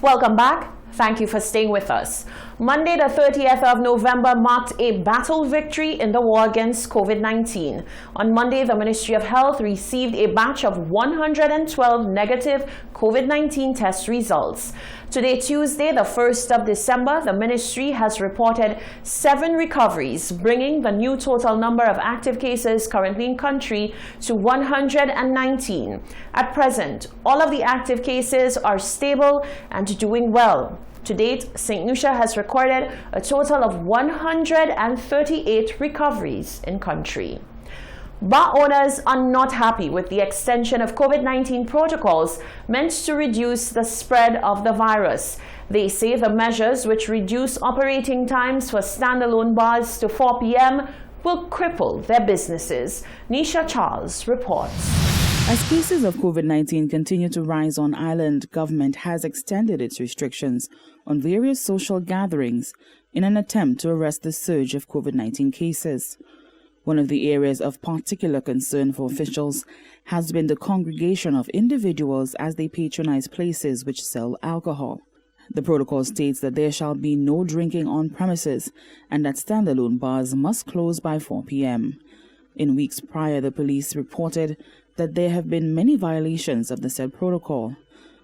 Welcome back. Thank you for staying with us. Monday, the 30th of November, marked a battle victory in the war against COVID-19. On Monday, the Ministry of Health received a batch of 112 negative COVID-19 test results. Today, Tuesday, the 1st of December, the ministry has reported 7 recoveries, bringing the new total number of active cases currently in country to 119. At present, all of the active cases are stable and doing well. To date, St. Lucia has recorded a total of 138 recoveries in country. Bar owners are not happy with the extension of COVID-19 protocols meant to reduce the spread of the virus. They say the measures, which reduce operating times for standalone bars to 4 p.m., will cripple their businesses. Nisha Charles reports. As cases of COVID-19 continue to rise on island, government has extended its restrictions on various social gatherings in an attempt to arrest the surge of COVID-19 cases. One of the areas of particular concern for officials has been the congregation of individuals as they patronize places which sell alcohol. The protocol states that there shall be no drinking on premises and that standalone bars must close by 4 p.m. In weeks prior, the police reported that there have been many violations of the said protocol,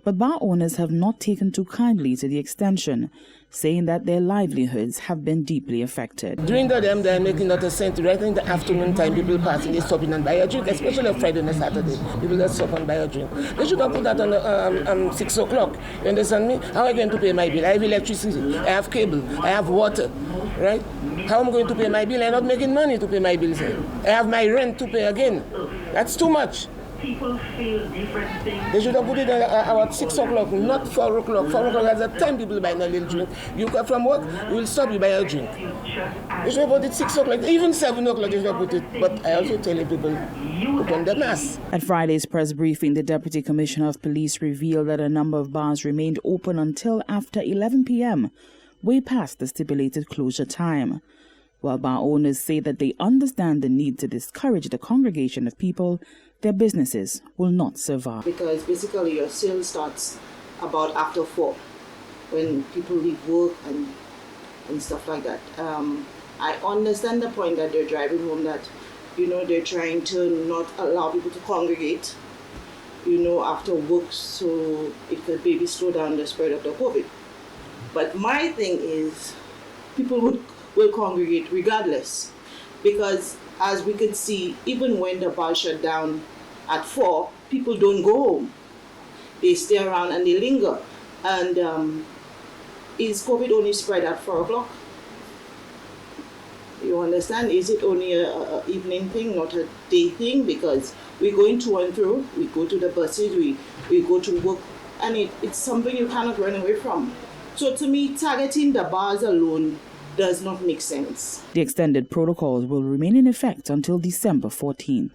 but bar owners have not taken too kindly to the extension, saying that their livelihoods have been deeply affected. During the day, they're making not a cent. Right in the afternoon time, people passing, they stop in and buy a drink, especially on Friday and Saturday. People just stop and buy a drink. They should have put that on 6 o'clock. You understand me? How am I going to pay my bill? I have electricity, I have cable, I have water, right? How am I going to pay my bill? I'm not making money to pay my bills. I have my rent to pay again. That's too much. People feel different things. They should have put it about 6 o'clock, not 4 o'clock. 4 o'clock is the time people buy a little drink. You come from work, we will stop you buy a drink. They should have put it 6 o'clock, even 7 o'clock they should have put it. But I also tell people to put the mask. At Friday's press briefing, the Deputy Commissioner of Police revealed that a number of bars remained open until after 11 p.m., way past the stipulated closure time. While bar owners say that they understand the need to discourage the congregation of people, their businesses will not survive. Because basically your sale starts about after 4, when people leave work and stuff like that. I understand the point that they're driving home, that, they're trying to not allow people to congregate, after work, so it could maybe slow down the spread of the COVID. But my thing is, people will congregate regardless, because as we could see, even when the bar shut down at 4, people don't go home. They stay around and they linger. And is COVID only spread at 4 o'clock? You understand? Is it only a evening thing, not a day thing? Because we're going to and through, we go to the buses, we go to work, and it's something you cannot run away from. So to me, targeting the bars alone does not make sense. The extended protocols will remain in effect until December 14.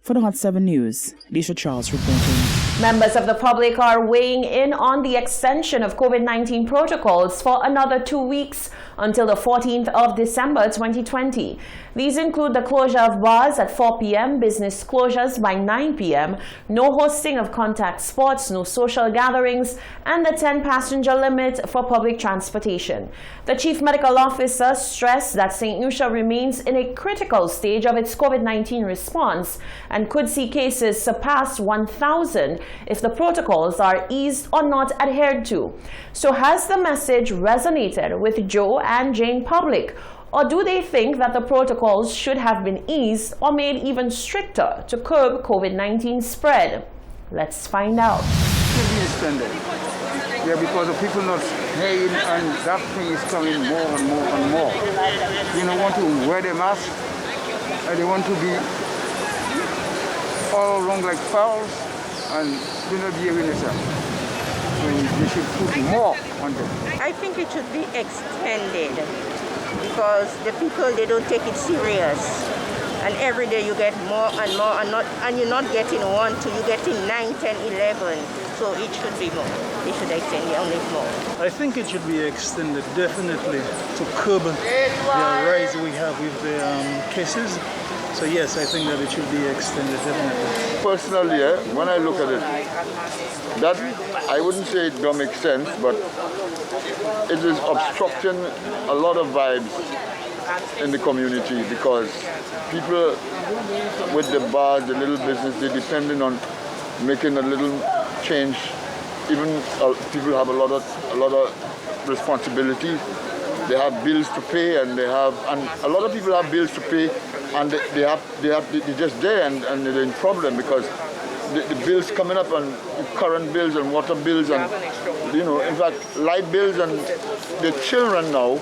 For the Hot 7 News, Nisha Charles reporting. Members of the public are weighing in on the extension of COVID-19 protocols for another 2 weeks until the 14th of December 2020. These include the closure of bars at 4 p.m., business closures by 9 p.m., no hosting of contact sports, no social gatherings, and the 10-passenger limit for public transportation. The Chief Medical Officer stressed that St. Lucia remains in a critical stage of its COVID-19 response and could see cases surpass 1,000 if the protocols are eased or not adhered to. So has the message resonated with Joe and Jane public, or do they think that the protocols should have been eased or made even stricter to curb COVID-19 spread? Let's find out. Should be extended. Yeah, because the people not paying, and that thing is coming more and more and more. You don't want to wear the mask, and they want to be all along like fowls, and do not be innocent. So they should put more on them. I think it should be extended because the people, they don't take it serious. And every day you get more and more, and you're not getting 1, 2, you're getting 9, 10, 11. So it should be more. They should extend it only more. I think it should be extended, definitely, to curb the rise we have with the cases. So yes, I think that it should be extended, definitely. personally, when I look at it, that I wouldn't say it don't make sense, but it is obstructing a lot of vibes in the community because people with the bars, the little business, they're depending on making a little change. Even people have a lot of responsibilities. They have bills to pay, and a lot of people have bills to pay, and they're just there, and they're in problem because the bills coming up, and current bills and water bills, and in fact light bills, and the children now,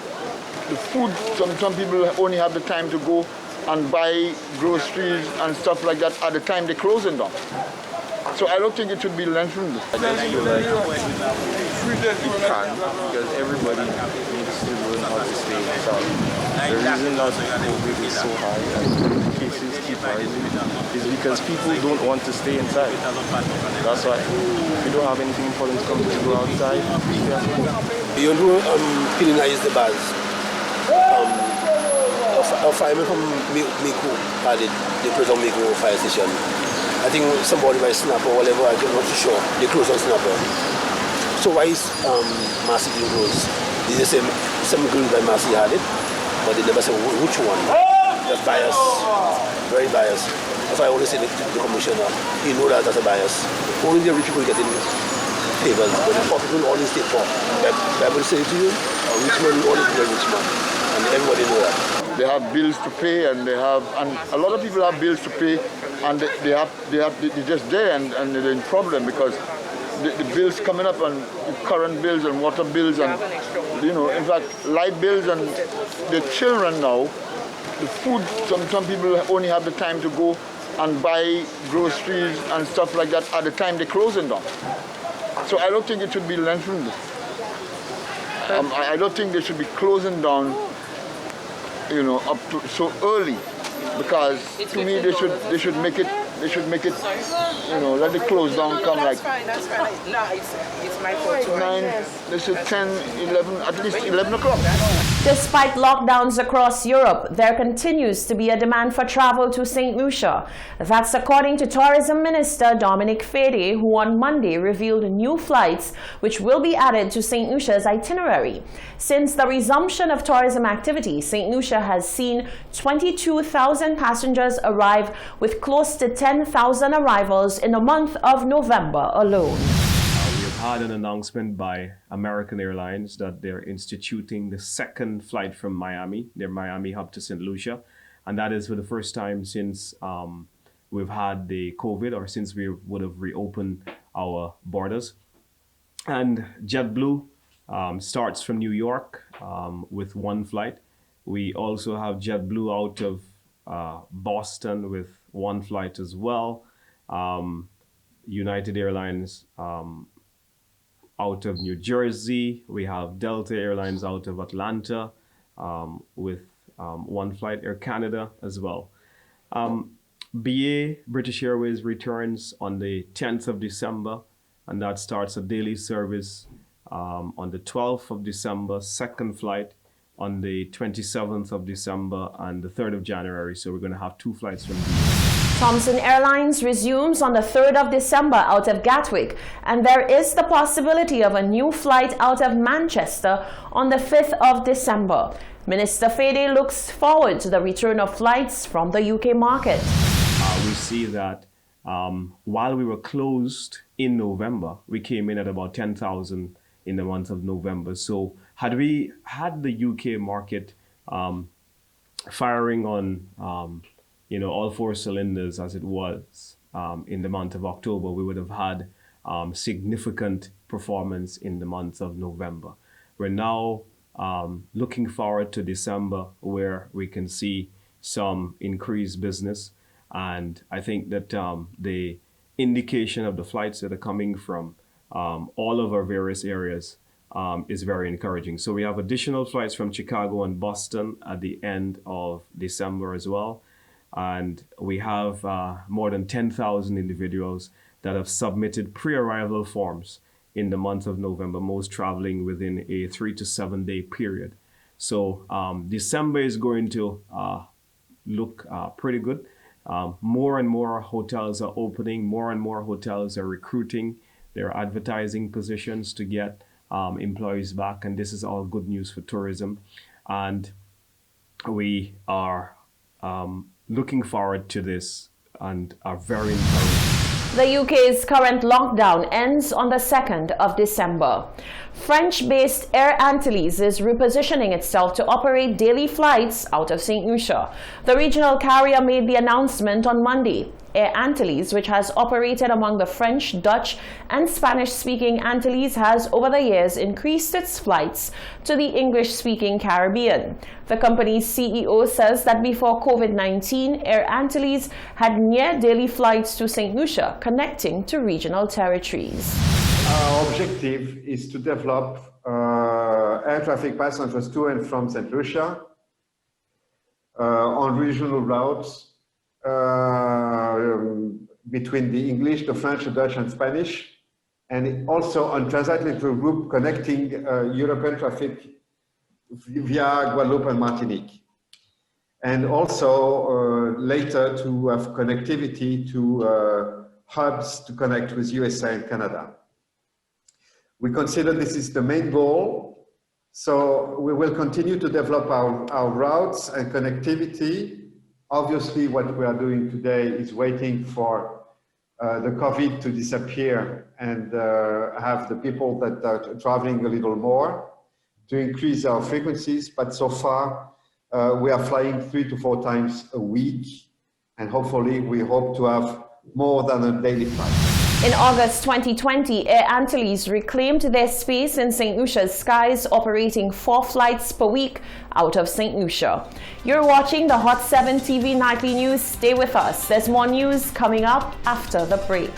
the food. Some people only have the time to go and buy groceries and stuff like that at the time they're closing down. So I don't think it should be lengthened. I just feel like it can, because everybody needs to learn how to stay inside. The reason that COVID is so high and the cases keep rising is because people don't want to stay inside. That's why. If you don't have anything important to come to go outside, you have to go. You want to penalize the bars. A fireman from Meko had the prison Meko fire station. I think somebody by Snapper or whatever, I'm not too sure. They closed on Snapper. So why is Marcy being closed? They say some group by Marcy had it, but they never say which one. That's bias, very biased. That's why I always say the commissioner, he knows that that's a bias. Only the rich people get in favors, but the poor people always stay poor. Bible say to you, a rich man will always be a rich man, and everybody knows that. They have bills to pay, and a lot of people have bills to pay, and they're just there, and they're in problem because the bills coming up, and current bills and water bills, and in fact light bills, and the children now, the food. Some people only have the time to go and buy groceries and stuff like that at the time they're closing down. So I don't think it should be lengthened. I don't think they should be closing down up to so early, because to me they should make it let the close down come like That's fine. No, it's my fault. 9, they should 10, 11, at least 11 o'clock. Despite lockdowns across Europe, there continues to be a demand for travel to St. Lucia. That's according to Tourism Minister Dominic Fede, who on Monday revealed new flights which will be added to St. Lucia's itinerary. Since the resumption of tourism activity, St. Lucia has seen 22,000 passengers arrive, with close to 10,000 arrivals in the month of November alone. We have had an announcement by American Airlines that they're instituting the second flight from Miami, their Miami hub to St. Lucia. And that is for the first time since we've had the COVID, or since we would have reopened our borders. And JetBlue starts from New York with one flight. We also have JetBlue out of Boston with one flight as well. United Airlines out of New Jersey. We have Delta Airlines out of Atlanta with one flight, Air Canada as well. BA, British Airways, returns on the 10th of December, and that starts a daily service on the 12th of December, second flight on the 27th of December and the 3rd of January. So we're going to have two flights from Thomson Airlines resumes on the 3rd of December out of Gatwick, and there is the possibility of a new flight out of Manchester on the 5th of December. Minister Fede looks forward to the return of flights from the UK market. We see that while we were closed in November, we came in at about 10,000 in the month of November. So had we had the UK market firing on all four cylinders as it was in the month of October, we would have had significant performance in the month of November. We're now looking forward to December, where we can see some increased business. And I think that the indication of the flights that are coming from all of our various areas is very encouraging. So we have additional flights from Chicago and Boston at the end of December as well. And we have more than 10,000 individuals that have submitted pre-arrival forms in the month of November, most traveling within a 3 to 7 day period. So December is going to look pretty good. More and more hotels are opening, more and more hotels are recruiting, they're advertising positions to get employees back, and this is all good news for tourism. And we are looking forward to this and are very encouraged. The UK's current lockdown ends on the 2nd of December. French-based Air Antilles is repositioning itself to operate daily flights out of St. Lucia. The regional carrier made the announcement on Monday. Air Antilles, which has operated among the French, Dutch, and Spanish-speaking Antilles, has over the years increased its flights to the English-speaking Caribbean. The company's CEO says that before COVID-19, Air Antilles had near-daily flights to St. Lucia, connecting to regional territories. Our objective is to develop air traffic passengers to and from St. Lucia on regional routes between the English, the French, the Dutch, and Spanish, and also on transatlantic route connecting European traffic via Guadeloupe and Martinique. And also later to have connectivity to hubs to connect with USA and Canada. We consider this is the main goal, so we will continue to develop our routes and connectivity. Obviously, what we are doing today is waiting for the COVID to disappear and have the people that are traveling a little more to increase our frequencies. But so far, we are flying 3 to 4 times a week, and hopefully we hope to have more than a daily flight. In August 2020, Air Antilles reclaimed their space in St. Lucia's skies, operating 4 flights per week out of St. Lucia. You're watching the Hot 7 TV Nightly News. Stay with us. There's more news coming up after the break.